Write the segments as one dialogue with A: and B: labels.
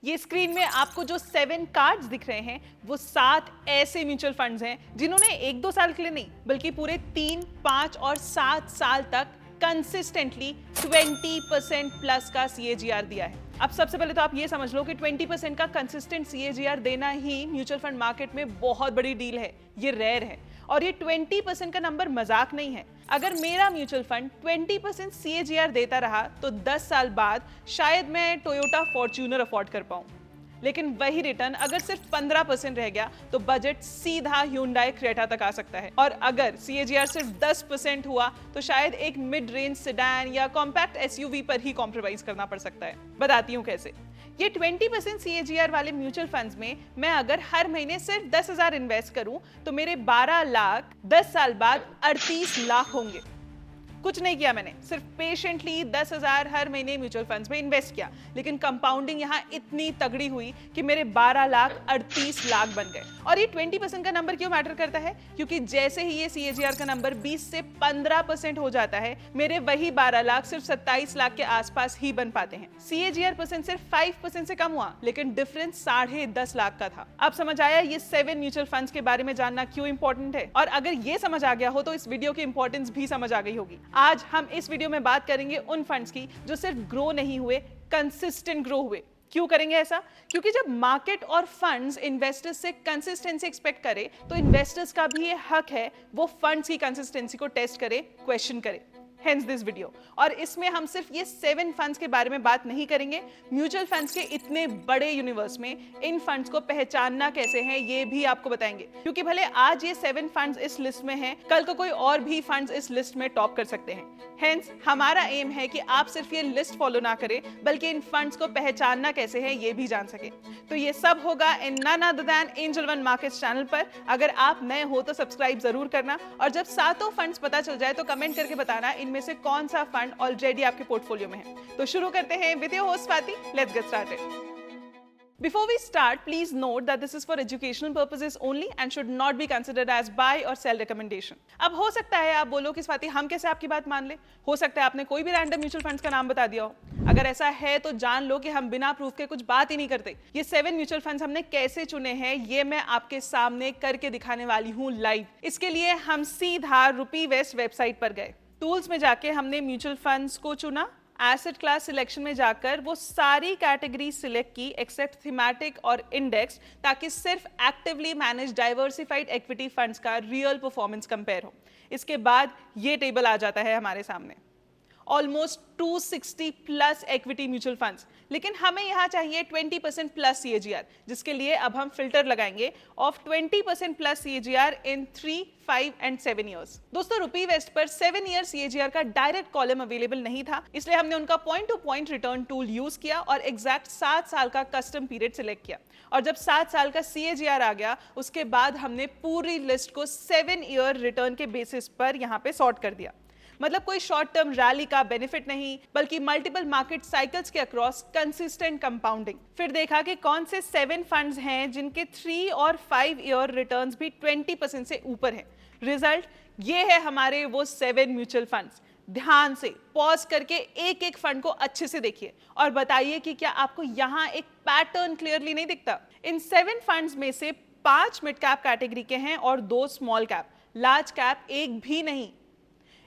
A: ये स्क्रीन में आपको जो 7 कार्ड्स दिख रहे हैं वो 7 ऐसे म्यूचुअल फंड्स हैं जिन्होंने 1-2 साल के लिए नहीं बल्कि पूरे 3, 5 और 7 साल तक कंसिस्टेंटली 20% प्लस का CAGR दिया है। अब सबसे पहले तो आप ये समझ लो कि 20% का कंसिस्टेंट CAGR देना ही म्यूचुअल फंड मार्केट में बहुत बड़ी डील है, ये रेयर है और ये 20% का नंबर मजाक नहीं है। अगर मेरा म्यूचुअल फंड 20% CAGR देता रहा तो 10 साल बाद शायद मैं टोयोटा फॉर्च्यूनर अफोर्ड कर पाऊं, लेकिन वही रिटर्न अगर सिर्फ 15% रह गया तो बजट सीधा Hyundai क्रेटा तक आ सकता है। और अगर CAGR सिर्फ 10% हुआ तो शायद एक मिड रेंज सेडान या कॉम्पैक्ट SUV पर ही कॉम्प्रोमाइज करना पड़ सकता है। बताती हूँ कैसे। ये 20% CAGR वाले म्यूचुअल फंड्स में मैं अगर हर महीने सिर्फ 10,000 इन्वेस्ट करूं तो मेरे 12 लाख 10 साल बाद 38 लाख होंगे। कुछ नहीं किया मैंने, सिर्फ पेशेंटली 10,000 हर महीने म्यूचुअल फंड्स में इन्वेस्ट किया, लेकिन कंपाउंडिंग यहाँ इतनी तगड़ी हुई कि मेरे 12 लाख 38 लाख बन गए। और ये 20% का नंबर क्यों मैटर करता है? क्योंकि जैसे ही ये CAGR का नंबर 20 से 15% हो जाता है, मेरे वही 12 लाख सिर्फ 27 लाख के आसपास ही बन पाते हैं। CAGR परसेंट सिर्फ 5% से कम हुआ, लेकिन डिफरेंस 10.5 लाख का था। अब समझ आया ये 7 म्यूचुअल फंड्स के बारे में जानना क्यों इंपॉर्टेंट है? और अगर ये समझ आ गया हो तो इस वीडियो की इंपॉर्टेंस भी समझ आ गई होगी। आज हम इस वीडियो में बात करेंगे उन फंड्स की जो सिर्फ ग्रो नहीं हुए, कंसिस्टेंट ग्रो हुए। क्यों करेंगे ऐसा? क्योंकि जब मार्केट और फंड्स इन्वेस्टर्स से कंसिस्टेंसी एक्सपेक्ट करे तो इन्वेस्टर्स का भी ये हक है वो फंड्स की कंसिस्टेंसी को टेस्ट करे, क्वेश्चन करे। Hence this video। और इसमें हम सिर्फ ये 7 फंड्स के बारे में बात नहीं करेंगे, म्यूचुअल फंड्स के इतने बड़े यूनिवर्स में इन फंड्स को पहचानना कैसे है ये भी आपको बताएंगे। क्योंकि भले आज ये 7 फंड्स इस लिस्ट में हैं, कल को कोई और भी फंड्स इस लिस्ट में टॉप कर सकते हैं। Hence हमारा एम है कि आप सिर्फ ये लिस्ट फॉलो ना करें बल्कि इन फंड्स को पहचानना कैसे है ये भी जान सके। तो ये सब होगा in none other than Angel One markets channel पर। अगर आप नए हो तो सब्सक्राइब जरूर करना और जब 7 फंड्स पता चल जाए तो कमेंट करके बताना इनमें से कौन सा फंड ऑलरेडी आपके पोर्टफोलियो में है। तो शुरू करते हैं with your host Swati. Let's get started. Before we start, please note that this is for educational purposes only and should not be considered as buy or sell recommendation। अब हो सकता है आप बोलो कि स्वाति हम कैसे आपकी बात मान ले? हो सकता है आपने कोई भी रैंडम म्यूचुअल फंड्स का नाम बता दिया हो। अगर ऐसा है तो जान लो कि हम बिना प्रूफ के कुछ बात ही नहीं करते। ये 7 म्यूचुअल फंड्स हमने कैसे चुने हैं ये मैं आपके सामने करके दिखाने वाली हूँ लाइव। इसके लिए हम सीधा रूपीवेस्ट वेबसाइट पर गए। टूल्स में जाके हमने म्यूचुअल फंड्स को चुना। एसेट क्लास सिलेक्शन में जाकर वो सारी कैटेगरी सिलेक्ट की एक्सेप्ट थीमेटिक और इंडेक्स, ताकि सिर्फ actively manage diversified equity funds का रियल परफॉर्मेंस कंपेयर हो। इसके बाद ये टेबल आ जाता है हमारे सामने, almost 260 plus equity mutual funds, लेकिन हमें यहाँ चाहिए 20% प्लस CAGR, जिसके लिए अब हम फिल्टर लगाएंगे of 20% plus CAGR in 3, 5 and 7 years. दोस्तों रूपीवेस्ट पर 7 ईयर CAGR का डायरेक्ट कॉलम अवेलेबल नहीं था, इसलिए हमने उनका point two point return tool use किया और एग्जैक्ट 7 साल का कस्टम पीरियड सिलेक्ट किया। और जब 7 साल का CAGR आ गया उसके बाद हमने पूरी लिस्ट को 7 ईयर रिटर्न के बेसिस पर यहाँ पे सॉर्ट कर दिया। मतलब कोई शॉर्ट टर्म रैली का बेनिफिट नहीं बल्कि मल्टीपल मार्केट साइकिल्स के अक्रॉस कंसिस्टेंट कंपाउंडिंग। फिर देखा कि कौन से 7 फंड्स हैं जिनके 3 और 5 ईयर रिटर्न्स भी 20% से ऊपर हैं। रिजल्ट ये है हमारे वो 7 म्यूचुअल फंड्स। ध्यान से पॉज करके एक एक फंड को अच्छे से देखिए और बताइए कि क्या आपको यहाँ एक पैटर्न क्लियरली नहीं दिखता। इन 7 फंड्स में से 5 मिड कैप कैटेगरी के हैं और 2 स्मॉल कैप, लार्ज कैप एक भी नहीं।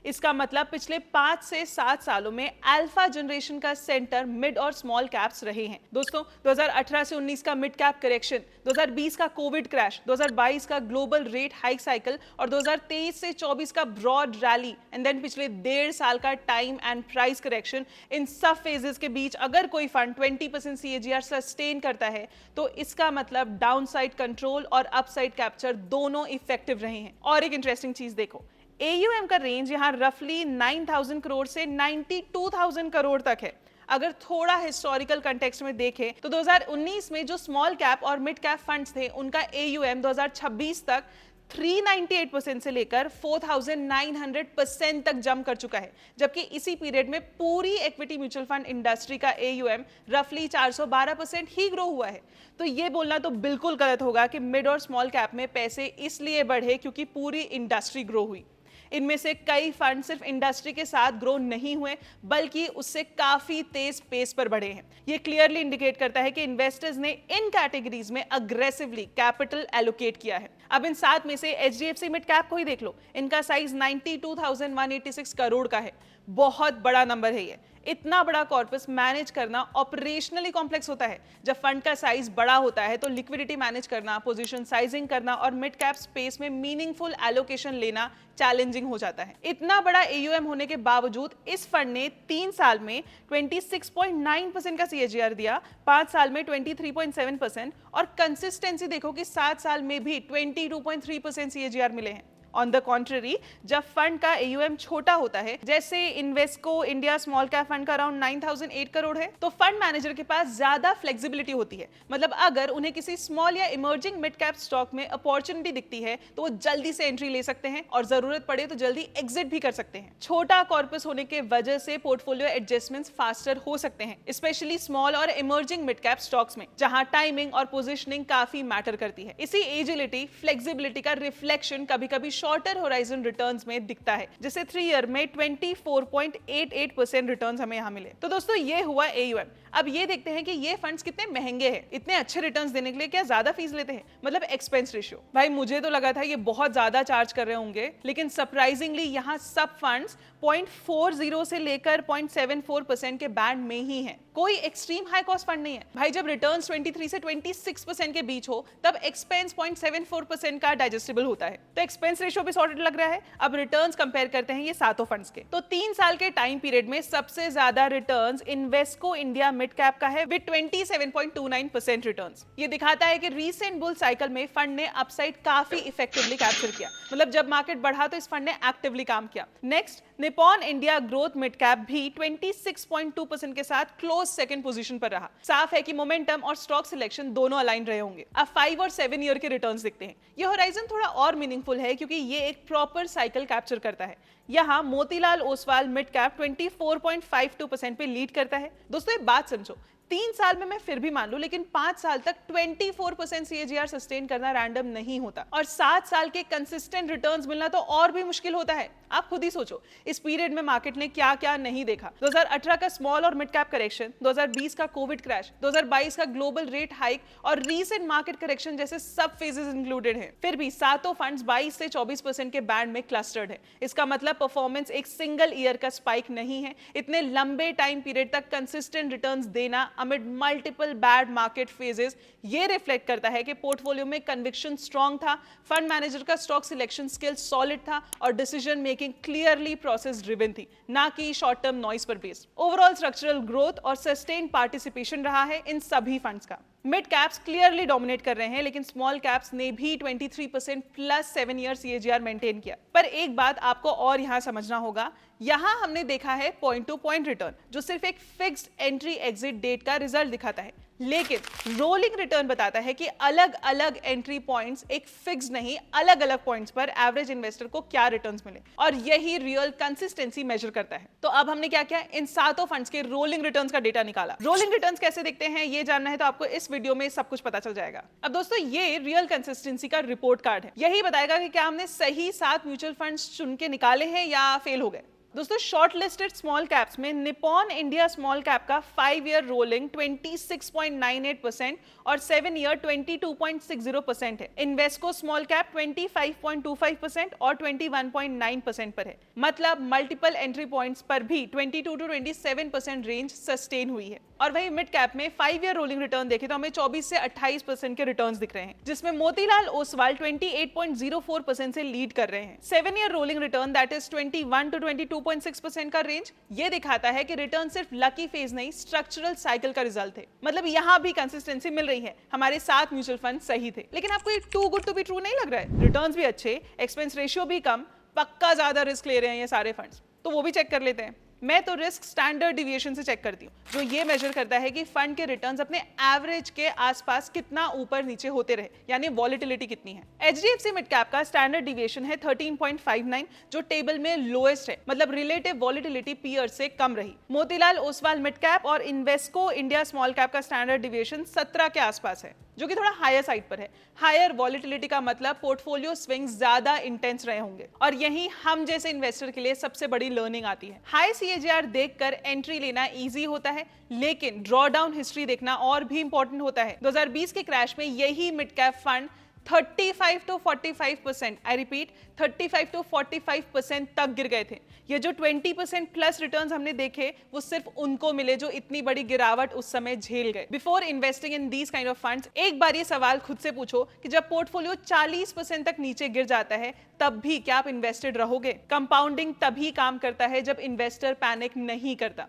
A: इसका मतलब पिछले 5 से 7 सालों में अल्फा जनरेशन का सेंटर मिड और स्मॉल कैप्स रहे हैं। दोस्तों 2018 से 19 का मिड कैप करेक्शन, 2020 का कोविड क्रैश, 2022 का ग्लोबल रेट हाइक साइकिल और 2023 से 24 का ब्रॉड रैली एंड देन पिछले 1.5 साल का टाइम एंड प्राइस करेक्शन, इन सब फेजेस के बीच अगर कोई फंड 20% CAGR सस्टेन करता है तो इसका मतलब डाउनसाइड कंट्रोल और अपसाइड कैप्चर दोनों इफेक्टिव रहे हैं। और एक इंटरेस्टिंग चीज देखो, AUM का रेंज यहाँ रफली 9,000 करोड़ से 92,000 करोड़ तक है। अगर थोड़ा हिस्टोरिकल कंटेक्स्ट में देखें तो 2019 में जो स्मॉल कैप और मिड कैप फंड्स थे उनका AUM 2026 तक 398% से लेकर 4,900% तक जंप कर चुका है, जबकि इसी पीरियड में पूरी इक्विटी म्यूचुअल फंड इंडस्ट्री का AUM रफली 412% ही ग्रो हुआ है। तो ये बोलना तो बिल्कुल गलत होगा कि मिड और स्मॉल कैप में पैसे इसलिए बढ़े क्योंकि पूरी इंडस्ट्री ग्रो हुई। इनमें से कई फंड सिर्फ इंडस्ट्री के साथ ग्रो नहीं हुए बल्कि उससे काफी तेज पेस पर बढ़े हैं। ये क्लियरली इंडिकेट करता है कि इन्वेस्टर्स ने इन कैटेगरीज में अग्रेसिवली कैपिटल एलोकेट किया है। अब इन 7 में से HDFC मिड कैप को ही देख लो, इनका साइज 92,186 करोड़ का है। बहुत बड़ा नंबर है ये। इतना बड़ा कॉर्पस मैनेज करना ऑपरेशनली कॉम्प्लेक्स होता है। जब फंड का साइज बड़ा होता है तो लिक्विडिटी मैनेज करना, पोजीशन साइजिंग करना और मिड कैप स्पेस में मीनिंगफुल एलोकेशन लेना चैलेंजिंग हो जाता है। इतना बड़ा AUM होने के बावजूद इस फंड ने 3 साल में 26.9% का CAGR दिया, 5 साल में 23.7% और कंसिस्टेंसी देखो कि 7 साल में भी 22.3% CAGR मिले हैं। ऑन द कॉन्ट्ररी, जब फंड का AUM छोटा होता है, जैसे Invesco India small cap fund का अराउंड 9,008 करोड़ है, तो फंड मैनेजर के पास ज्यादा फ्लेक्सिबिलिटी होती है। मतलब अगर उन्हें किसी स्मॉल या इमर्जिंग मिड कैप स्टॉक में अपॉर्चुनिटी दिखती है तो वो जल्दी से एंट्री ले सकते हैं और जरूरत पड़े तो जल्दी एग्जिट भी कर सकते हैं। छोटा कॉर्पस होने के वजह से पोर्टफोलियो एडजस्टमेंट्स फास्टर हो सकते हैं, स्पेशली स्मॉल और इमर्जिंग मिड कैप स्टॉक्स में, जहां टाइमिंग और पोजिशनिंग काफी मैटर करती है। इसी एजिलिटी, फ्लेक्सिबिलिटी का रिफ्लेक्शन कभी-कभी शॉर्टर होराइजन रिटर्न्स में दिखता है, जैसे 3 ईयर में 24.88% रिटर्न्स हमें यहां मिले। तो दोस्तों ये हुआ AUM। अब ये देखते हैं कि ये फंड्स कितने महंगे हैं। इतने अच्छे रिटर्न्स देने के लिए क्या ज्यादा फीस लेते हैं? मतलब एक्सपेंस रेशियो। भाई मुझे तो लगा था ये बहुत ज्यादा चार्ज कर रहे होंगे, लेकिन सरप्राइजिंगली यहाँ सब फंड्स 0.40 से लेकर 0.74% के बैंड में ही है। कोई एक्सट्रीम हाई कॉस्ट फंड नहीं है। भाई जब रिटर्न्स 23 से 26% के बीच हो तब एक्सपेंस 0.74% का डाइजेस्टिबल होता है। तो एक्सपेंस रेशियो भी सॉर्टेड लग रहा है। अब रिटर्न्स कंपेयर करते हैं ये सातों फंड्स के। तो 3 साल के टाइम पीरियड में सबसे ज्यादा returns Invesco India mid cap का है विद 27.29% रिटर्न्स। ये दिखाता है कि रीसेंट बुल साइकिल में फंड ने अपसाइड काफी इफेक्टिवली कैप्चर किया। मतलब जब मार्केट बढ़ा तो इस फंड ने एक्टिवली काम किया। Next, Nippon India growth mid cap भी 26.2% के साथ क्लोज सेकंड पोजीशन पर रहा। साफ है कि मोमेंटम और स्टॉक सिलेक्शन दोनों अलाइन रहे होंगे। अब 5 और 7 ईयर के रिटर्न्स दिखते हैं। ये होराइजन थोड़ा और मीनिंगफुल है क्योंकि ये एक प्रॉपर साइकिल कैप्चर करता है। यहाँ मोतीलाल ओसवाल मिड कैप 24.52% पे लीड करता है। दोस्तों एक बात समझो, 3 साल में मैं फिर भी मान लूं, लेकिन 5 साल तक 24% CAGR सस्टेन करना रैंडम नहीं होता और 7 साल के कंसिस्टेंट रिटर्न्स मिलना तो और भी मुश्किल होता है। आप खुद ही सोचो इस पीरियड में मार्केट ने क्या क्या नहीं देखा। 2018 का स्मॉल और मिड कैप करेक्शन, 2020 का कोविड क्रैश, 2022 का ग्लोबल रेट हाइक और रीसेंट मार्केट करेक्शन जैसे सब फेजेस इंक्लूडेड हैं। फिर भी सातों फंड्स 22 से 24% के बैंड में क्लस्टर्ड है। इसका मतलब परफॉर्मेंस एक सिंगल ईयर का स्पाइक नहीं है। इतने लंबे टाइम पीरियड तक कंसिस्टेंट रिटर्न्स देना amid multiple bad market phases, ये रिफ्लेक्ट करता है कि पोर्टफोलियो में कन्विक्शन स्ट्रांग था, फंड मैनेजर का स्टॉक सिलेक्शन स्किल सॉलिड था और decision making clearly process driven थी, ना कि शॉर्ट टर्म नॉइस पर बेस्ड। ओवरऑल स्ट्रक्चरल ग्रोथ और सस्टेन पार्टिसिपेशन रहा है इन सभी फंड्स का। मिड कैप्स क्लियरली डोमिनेट कर रहे हैं, लेकिन स्मॉल कैप्स ने भी 23% प्लस 7 ईयर CAGR मेंटेन किया। पर एक बात आपको और यहां समझना होगा, यहां हमने देखा है पॉइंट टू पॉइंट रिटर्न जो सिर्फ एक फिक्स्ड एंट्री एग्जिट डेट का रिजल्ट दिखाता है, लेकिन रोलिंग रिटर्न बताता है कि अलग अलग एंट्री पॉइंट्स एक फिक्स नहीं, अलग अलग पॉइंट्स पर एवरेज इन्वेस्टर को क्या रिटर्न्स मिले और यही रियल कंसिस्टेंसी मेजर करता है। तो अब हमने क्या किया, इन सातों फंड्स के रोलिंग रिटर्न्स का डेटा निकाला। रोलिंग रिटर्न्स कैसे दिखते हैं ये जानना है तो आपको इस वीडियो में सब कुछ पता चल जाएगा। अब दोस्तों ये रियल कंसिस्टेंसी का रिपोर्ट कार्ड है। यही बताएगा कि क्या हमने सही 7 म्यूचुअल फंड्स चुन के निकाले हैं या फेल हो गए। दोस्तों शॉर्ट लिस्टेड स्मॉल कैप्स में निपॉन इंडिया स्मॉल कैप का 5 ईयर रोलिंग 26.98% और 7 ईयर 22.60% है। इन्वेस्को स्मॉल कैप 25.25% और 21.9% पर है। मतलब मल्टीपल एंट्री पॉइंट्स पर भी 22 to 27% रेंज सस्टेन हुई है। और वही मिड कैप में 5 ईयर रोलिंग रिटर्न देखे तो हमें 24 से 28% के रिटर्न्स दिख रहे हैं, जिसमें मोतीलाल ओसवाल 28.04% से लीड कर रहे हैं। 7 year rolling return that is 21 to 22.6% का रेंज ये दिखाता है कि रिटर्न सिर्फ लकी फेज नहीं, स्ट्रक्चरल साइकिल का रिजल्ट है। मतलब यहाँ भी कंसिस्टेंसी मिल रही है। हमारे 7 म्यूचुअल फंड सही थे, लेकिन आपको ये too good to be true नहीं लग रहा है? रिटर्न्स भी अच्छे, एक्सपेंस रेशियो भी कम, पक्का ज्यादा रिस्क ले रहे हैं ये सारे फंड्स। तो वो भी चेक कर लेते हैं। मैं तो रिस्क स्टैंडर्ड डिविएशन से चेक करती हूँ, जो ये मेजर करता है कि फंड के रिटर्न्स अपने एवरेज के आसपास कितना ऊपर नीचे होते रहे, यानी वॉलिटिलिटी कितनी है। HDFC मिड कैप का स्टैंडर्ड डिविएशन है 13.59, जो टेबल में लोएस्ट है। मतलब रिलेटिव वॉलिटिलिटी पीयर से कम रही। मोतीलाल ओसवाल मिड कैप और इन्वेस्को इंडिया स्मॉल कैप का स्टैंडर्ड डिविएशन 17 के आसपास है। जो कि थोड़ा हायर साइड पर है। हायर वॉलिटिलिटी का मतलब पोर्टफोलियो स्विंग्स ज्यादा इंटेंस रहे होंगे, और यही हम जैसे इन्वेस्टर के लिए सबसे बड़ी लर्निंग आती है। हाई CAGR देखकर एंट्री लेना इजी होता है, लेकिन ड्रॉडाउन हिस्ट्री देखना और भी इंपॉर्टेंट होता है। 2020 के क्रैश में यही mid cap fund 35 to 45%, I repeat 35 to 45% तक गिर गए थे। ये जो 20% प्लस रिटर्न्स हमने देखे वो सिर्फ उनको मिले जो इतनी बड़ी गिरावट उस समय झेल गए। Before investing in these kind of funds, एक बार ये सवाल खुद से पूछो कि जब पोर्टफोलियो 40% तक नीचे गिर जाता है तब भी क्या आप इन्वेस्टेड रहोगे? कंपाउंडिंग तभी काम करता है जब इन्वेस्टर पैनिक नहीं करता।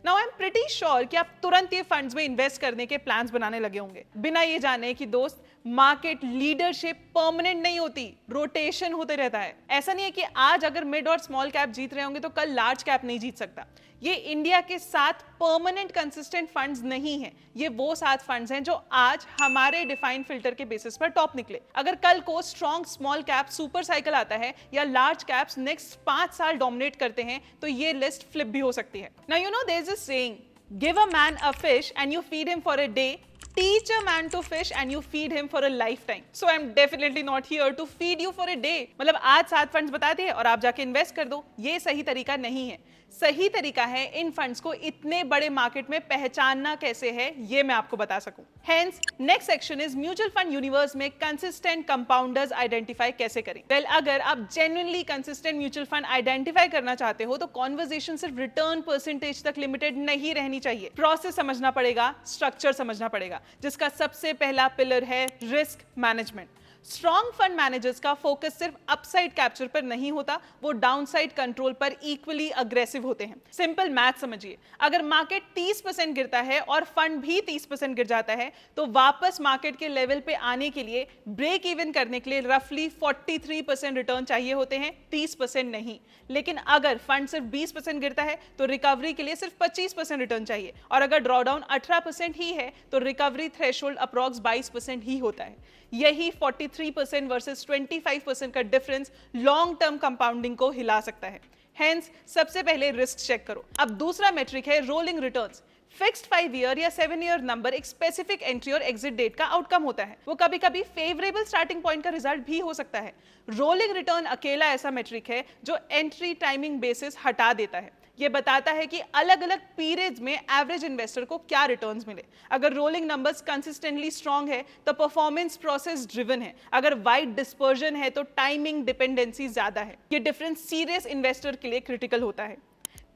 A: Now I'm pretty sure कि आप तुरंत ये फंड्स में इन्वेस्ट करने के प्लान्स बनाने लगे होंगे, बिना ये जाने कि दोस्त मार्केट लीडरशिप परमानेंट नहीं होती, रोटेशन होते रहता है। ऐसा नहीं है कि आज अगर मिड और स्मॉल कैप जीत रहे होंगे तो कल लार्ज कैप नहीं जीत सकता। ये इंडिया के 7 परमानेंट कंसिस्टेंट फंड्स नहीं हैं, ये वो 7 फंड्स हैं जो आज हमारे डिफाइंड फिल्टर के बेसिस पर टॉप निकले। अगर कल को strong small cap super cycle आता है या लार्ज कैप्स नेक्स्ट 5 साल डोमिनेट करते हैं तो ये लिस्ट फ्लिप भी हो सकती है। Now you know there is a saying, give a man a fish and you feed him for a day, teach a man to fish and you feed him for a lifetime. So I'm definitely not here to feed you for a day. मतलब आज 7 funds बता दिए और आप जाके invest कर दो, ये सही तरीका नहीं है। सही तरीका है इन फंड्स को इतने बड़े मार्केट में पहचानना कैसे है, ये मैं आपको बता सकूं। Hence, next section is mutual fund universe में कंसिस्टेंट कंपाउंडर्स आइडेंटिफाई कैसे करें। वेल, अगर आप genuinely consistent mutual fund identify करना चाहते हो तो कॉन्वर्सेशन सिर्फ रिटर्न परसेंटेज तक लिमिटेड नहीं रहनी चाहिए। प्रोसेस समझना पड़ेगा, स्ट्रक्चर समझना पड़ेगा, जिसका सबसे पहला पिलर है risk management. Strong fund managers का फोकस सिर्फ अपसाइड कैप्चर पर नहीं होता, वो डाउनसाइड कंट्रोल पर इक्वली अग्रेसिव होते हैं। सिंपल मैथ समझिए, अगर मार्केट 30% गिरता है और फंड भी 30% गिर जाता है तो वापस मार्केट के लेवल पे आने के लिए, ब्रेक इवन करने के लिए रफली 43% रिटर्न चाहिए होते हैं, 30% नहीं। लेकिन अगर फंड सिर्फ 20% गिरता है तो रिकवरी के लिए सिर्फ 25% रिटर्न चाहिए, और अगर ड्रॉडाउन 18% ही है तो रिकवरी थ्रेशोल्ड अप्रॉक्स 22% ही होता है। यही 43% वर्सेस 25% का डिफरेंस लॉन्ग टर्म कंपाउंडिंग को हिला सकता है। हेंस सबसे पहले रिस्क चेक करो। अब दूसरा मेट्रिक है रोलिंग रिटर्न्स। फिक्स्ड 5 ईयर या 7 ईयर नंबर एक स्पेसिफिक एंट्री और एग्जिट डेट का आउटकम होता है। वो कभी कभी फेवरेबल स्टार्टिंग पॉइंट का रिजल्ट भी हो सकता है। रोलिंग रिटर्न अकेला ऐसा मेट्रिक है जो एंट्री टाइमिंग बेसिस हटा देता है। ये बताता है कि अलग अलग पीरियड्स में एवरेज इन्वेस्टर को क्या रिटर्न्स मिले। अगर रोलिंग नंबर्स कंसिस्टेंटली स्ट्रांग है तो परफॉर्मेंस प्रोसेस ड्रिवन है, अगर वाइड डिस्पर्जन है तो टाइमिंग डिपेंडेंसी ज्यादा है। ये डिफरेंस सीरियस इन्वेस्टर के लिए क्रिटिकल होता है।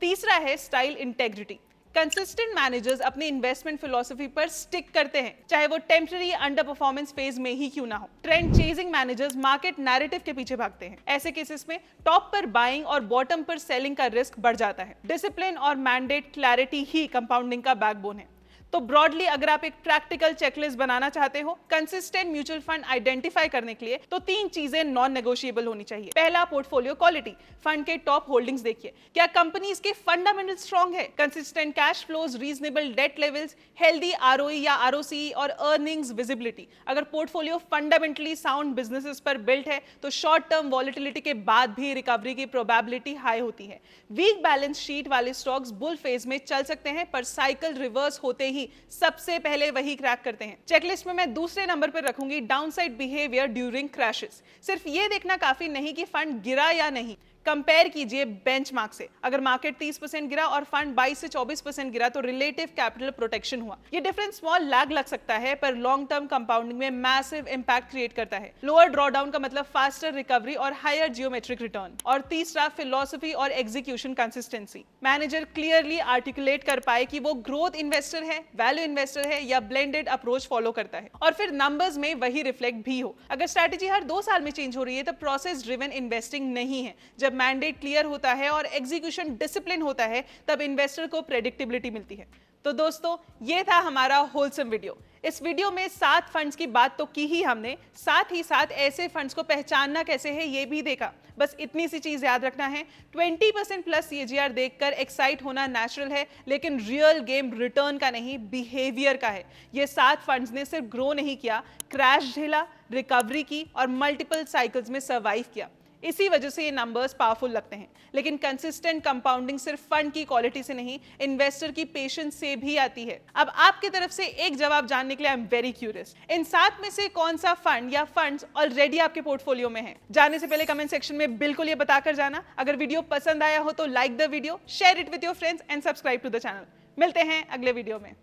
A: तीसरा है स्टाइल इंटेग्रिटी। कंसिस्टेंट मैनेजर्स अपनी इन्वेस्टमेंट फिलॉसफी पर स्टिक करते हैं, चाहे वो टेम्पररी अंडर परफॉर्मेंस फेज में ही क्यों ना हो। Trend chasing managers market narrative के पीछे भागते हैं। ऐसे केसेस में टॉप पर बाइंग और बॉटम पर सेलिंग का रिस्क बढ़ जाता है। डिसिप्लिन और मैंडेट क्लैरिटी ही कंपाउंडिंग का बैकबोन है। तो ब्रॉडली अगर आप एक प्रैक्टिकल चेकलिस्ट बनाना चाहते हो कंसिस्टेंट म्यूचुअल फंड आइडेंटिफाई करने के लिए, तो 3 चीजें नॉन नेगोशिएबल होनी चाहिए। पहला, पोर्टफोलियो क्वालिटी। फंड के टॉप होल्डिंग्स देखिए, क्या कंपनीज के फंडामेंटल स्ट्रांग है, consistent cash flows, reasonable debt levels, healthy ROE या आरओसी और अर्निंग्स विजिबिलिटी। अगर पोर्टफोलियो फंडामेंटली साउंड बिजनेसेस पर बिल्ट है तो शॉर्ट टर्म वॉलिटिलिटी के बाद भी रिकवरी की प्रोबेबिलिटी हाई होती है। वीक बैलेंस शीट वाले स्टॉक्स बुल फेज में चल सकते हैं पर साइकिल रिवर्स होते ही सबसे पहले वही क्रैक करते हैं। चेकलिस्ट में मैं दूसरे नंबर पर रखूंगी डाउनसाइड बिहेवियर ड्यूरिंग क्रैशेस। सिर्फ ये देखना काफी नहीं कि फंड गिरा या नहीं, कंपेयर कीजिए बेंचमार्क से। अगर मार्केट 30% गिरा और फंड 22 से 24% गिरा तो रिलेटिव कैपिटल प्रोटेक्शन हुआ। ये डिफरेंस स्मॉल लैग लग सकता है पर लॉन्ग टर्म कंपाउंडिंग में मैसिव इंपैक्ट क्रिएट करता है। लोअर ड्रॉडाउन का मतलब फास्टर रिकवरी और हायर जियोमेट्रिक रिटर्न। और तीसरा, फिलॉसफी और execution consistency. Manager clearly articulate कर पाए कि वो ग्रोथ इन्वेस्टर है, वैल्यू इन्वेस्टर है या ब्लेंडेड अप्रोच फॉलो करता है, और फिर नंबर्स में वही रिफ्लेक्ट भी हो। अगर स्ट्रैटेजी हर 2 साल में चेंज हो रही है तो प्रोसेस ड्रिवन इन्वेस्टिंग नहीं है। जब मैंडेट क्लियर होता है और एग्जीक्यूशन डिसिप्लिन होता है तब इन्वेस्टर को प्रेडिक्टेबिलिटी मिलती है। तो दोस्तों, ये था हमारा होलसम वीडियो। इस वीडियो में 7 फंड्स की बात तो की ही हमने, साथ ही साथ ऐसे फंड्स को पहचानना कैसे है ये भी देखा। बस इतनी सी चीज याद रखना है, 20% प्लस CAGR देखकर एक्साइट होना नेचुरल है, लेकिन रियल गेम रिटर्न का नहीं, बिहेवियर का है। ये 7 फंड्स ने सिर्फ ग्रो नहीं किया, क्रैश झेला, रिकवरी की और मल्टीपल साइकिल्स में सर्वाइव किया। इसी वजह से ये नंबर्स पावरफुल लगते हैं। लेकिन कंसिस्टेंट कंपाउंडिंग सिर्फ फंड की क्वालिटी से नहीं, इन्वेस्टर की पेशेंस से भी आती है। अब आपकी तरफ से एक जवाब जानने के लिए आई एम वेरी क्यूरियस, इन 7 में से कौन सा फंड या फंड्स ऑलरेडी आपके पोर्टफोलियो में है? जाने से पहले कमेंट सेक्शन में बिल्कुल ये बताकर जाना। अगर वीडियो पसंद आया हो तो like the video, share it with your friends and subscribe to the channel. मिलते हैं अगले वीडियो में।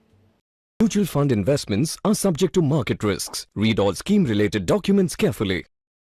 B: Mutual fund investments are subject to market risks. Read all scheme related documents carefully.